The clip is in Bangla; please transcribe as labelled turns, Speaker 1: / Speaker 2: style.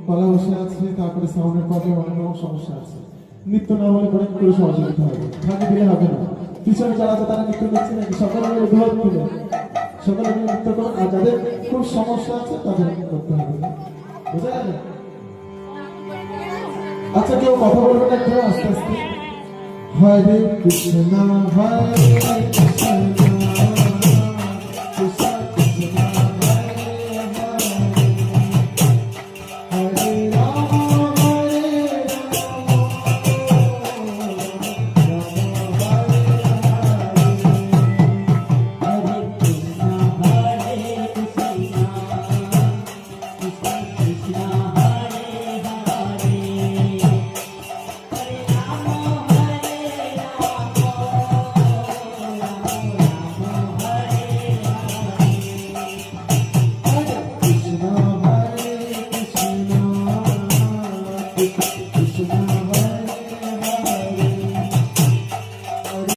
Speaker 1: গলা বসে আছে, তারপরে সাউন্ডের প্রবলেম, অনেক রকম সমস্যা আছে। নৃত্য না হলে পরে করে সহযোগিতা হবে, ফাঁকি দিলে হবে না। পিছনে যারা আছে তারা নৃত্য করছে নাকি, সকালে মিলে উদ্যোগ দিলে সকালে মিলে নৃত্য করুন। আর যাদের খুব সমস্যা আছে তাদের করতে হবে, বুঝা গেল? আচ্ছা, কেউ কথা বলবে না, কেউ আস্তে আস্তে। হরে কৃষ্ণ হরে কৃষ্ণ